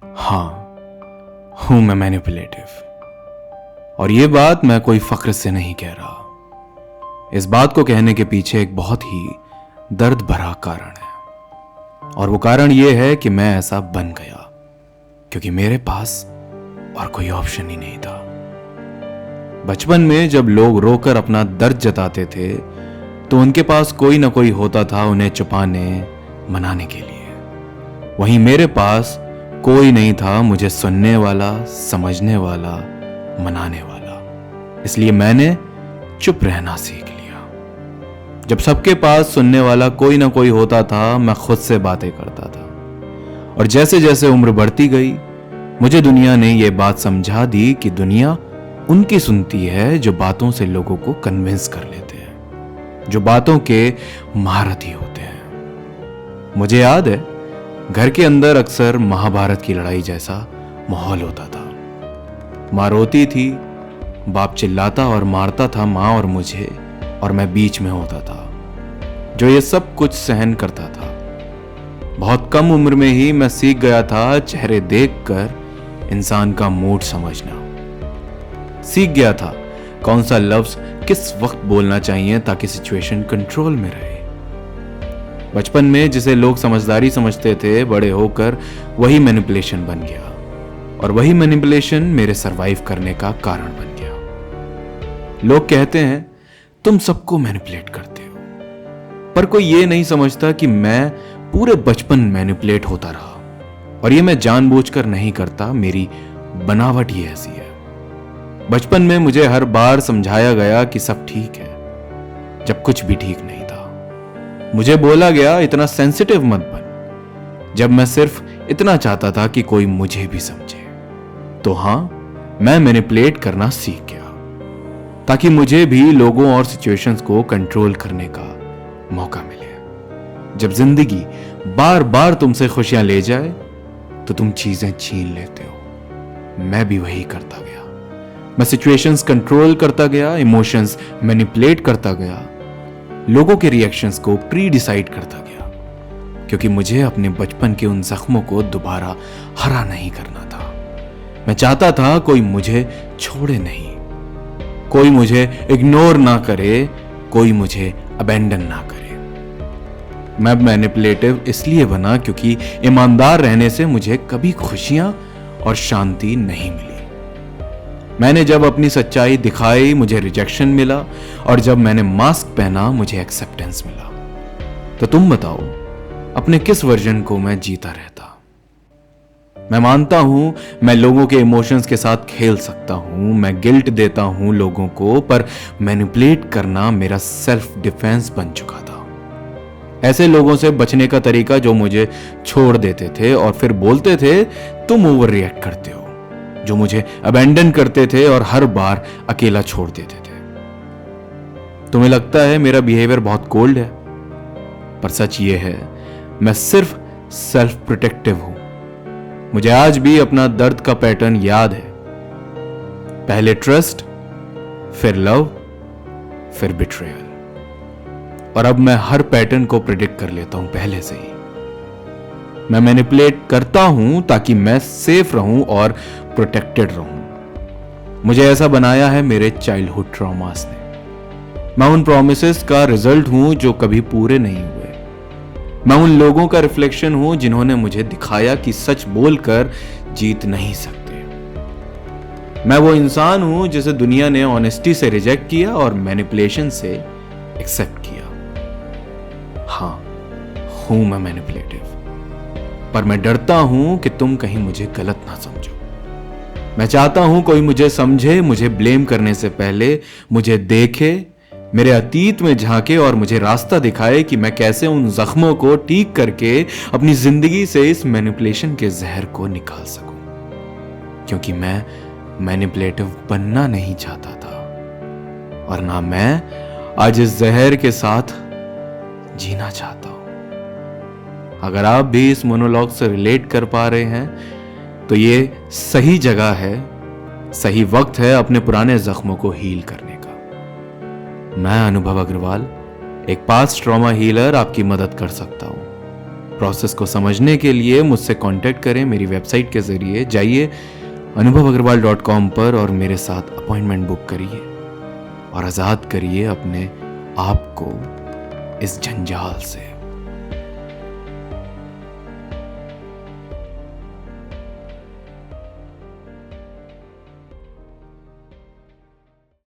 हाँ, हूं मैं मैनिपुलेटिव। और ये बात मैं कोई फख्र से नहीं कह रहा। इस बात को कहने के पीछे एक बहुत ही दर्द भरा कारण है। और वो कारण ये है कि मैं ऐसा बन गया क्योंकि मेरे पास और कोई ऑप्शन ही नहीं था। बचपन में जब लोग रोकर अपना दर्द जताते थे तो उनके पास कोई ना कोई होता था उन्हें छुपाने, मनाने के लिए। वहीं मेरे पास कोई नहीं था मुझे सुनने वाला, समझने वाला, मनाने वाला। इसलिए मैंने चुप रहना सीख लिया। जब सबके पास सुनने वाला कोई ना कोई होता था, मैं खुद से बातें करता था। और जैसे जैसे उम्र बढ़ती गई, मुझे दुनिया ने यह बात समझा दी कि दुनिया उनकी सुनती है जो बातों से लोगों को कन्विंस कर लेते हैं, जो बातों के महारथी होते हैं। मुझे याद है, घर के अंदर अक्सर महाभारत की लड़ाई जैसा माहौल होता था। माँ रोती थी, बाप चिल्लाता और मारता था माँ और मुझे, और मैं बीच में होता था जो ये सब कुछ सहन करता था। बहुत कम उम्र में ही मैं सीख गया था चेहरे देखकर इंसान का मूड समझना। सीख गया था कौन सा लफ्ज किस वक्त बोलना चाहिए ताकि सिचुएशन कंट्रोल में रहे। बचपन में जिसे लोग समझदारी समझते थे, बड़े होकर वही मैनिपुलेशन बन गया। और वही मैनिपुलेशन मेरे सरवाइव करने का कारण बन गया। लोग कहते हैं तुम सबको मैनिपुलेट करते हो, पर कोई ये नहीं समझता कि मैं पूरे बचपन मैनिपुलेट होता रहा। और ये मैं जानबूझकर नहीं करता, मेरी बनावट ही ऐसी है। बचपन में मुझे हर बार समझाया गया कि सब ठीक है, जब कुछ भी ठीक नहीं था। मुझे बोला गया इतना सेंसिटिव मत बन, जब मैं सिर्फ इतना चाहता था कि कोई मुझे भी समझे। तो हां, मैं मैनिपुलेट करना सीख गया ताकि मुझे भी लोगों और सिचुएशंस को कंट्रोल करने का मौका मिले। जब जिंदगी बार बार तुमसे खुशियां ले जाए तो तुम चीजें छीन लेते हो। मैं भी वही करता गया। मैं सिचुएशंस कंट्रोल करता गया, इमोशंस मैनिपुलेट करता गया, लोगों के रिएक्शंस को प्री डिसाइड करता गया, क्योंकि मुझे अपने बचपन के उन जख्मों को दोबारा हरा नहीं करना था। मैं चाहता था कोई मुझे छोड़े नहीं, कोई मुझे इग्नोर ना करे, कोई मुझे अबेंडन ना करे। मैं मैनिपुलेटिव इसलिए बना क्योंकि ईमानदार रहने से मुझे कभी खुशियां और शांति नहीं मिली। मैंने जब अपनी सच्चाई दिखाई, मुझे रिजेक्शन मिला, और जब मैंने मास्क पहना, मुझे एक्सेप्टेंस मिला। तो तुम बताओ, अपने किस वर्जन को मैं जीता रहता? मैं मानता हूं मैं लोगों के इमोशंस के साथ खेल सकता हूं, मैं गिल्ट देता हूं लोगों को, पर मैनिपुलेट करना मेरा सेल्फ डिफेंस बन चुका था। ऐसे लोगों से बचने का तरीका जो मुझे छोड़ देते थे और फिर बोलते थे तुम ओवर रिएक्ट करते हो, जो मुझे अबेंडन करते थे और हर बार अकेला छोड़ देते थे। तुम्हें लगता है मेरा बिहेवियर बहुत कोल्ड है, पर सच ये है मैं सिर्फ सेल्फ प्रोटेक्टिव हूं। मुझे आज भी अपना दर्द का पैटर्न याद है। पहले ट्रस्ट, फिर लव, फिर बिट्रेयल। और अब मैं हर पैटर्न को प्रिडिक्ट कर लेता हूं पहले से ही। मैं मैनिपुलेट करता हूं ताकि मैं सेफ रहूं और प्रोटेक्टेड रहूं। मुझे ऐसा बनाया है मेरे चाइल्डहुड ट्रॉमास ने। मैं उन प्रोमिसेस का रिजल्ट हूं जो कभी पूरे नहीं हुए। मैं उन लोगों का रिफ्लेक्शन हूं जिन्होंने मुझे दिखाया कि सच बोलकर जीत नहीं सकते। मैं वो इंसान हूं जिसे दुनिया ने ऑनेस्टी से रिजेक्ट किया और मैनिपुलेशन से एक्सेप्ट किया। हां, हूं मैं मैनिपुलेटिव, पर मैं डरता हूं कि तुम कहीं मुझे गलत ना समझो। मैं चाहता हूं कोई मुझे समझे, मुझे ब्लेम करने से पहले मुझे देखे, मेरे अतीत में झांके और मुझे रास्ता दिखाए कि मैं कैसे उन जख्मों को ठीक करके अपनी जिंदगी से इस मैनिपुलेशन के जहर को निकाल सकूं। क्योंकि मैं मैनिपुलेटिव बनना नहीं चाहता था, और ना मैं आज इस जहर के साथ जीना चाहता हूं। अगर आप भी इस मोनोलॉग से रिलेट कर पा रहे हैं तो ये सही जगह है, सही वक्त है अपने पुराने जख्मों को हील करने का। मैं अनुभव अग्रवाल, एक पास्ट ट्रॉमा हीलर, आपकी मदद कर सकता हूं। प्रोसेस को समझने के लिए मुझसे कांटेक्ट करें मेरी वेबसाइट के जरिए। जाइए anubhavagarwal.com पर और मेरे साथ अपॉइंटमेंट बुक करिए और आज़ाद करिए अपने आप को इस जंजाल से।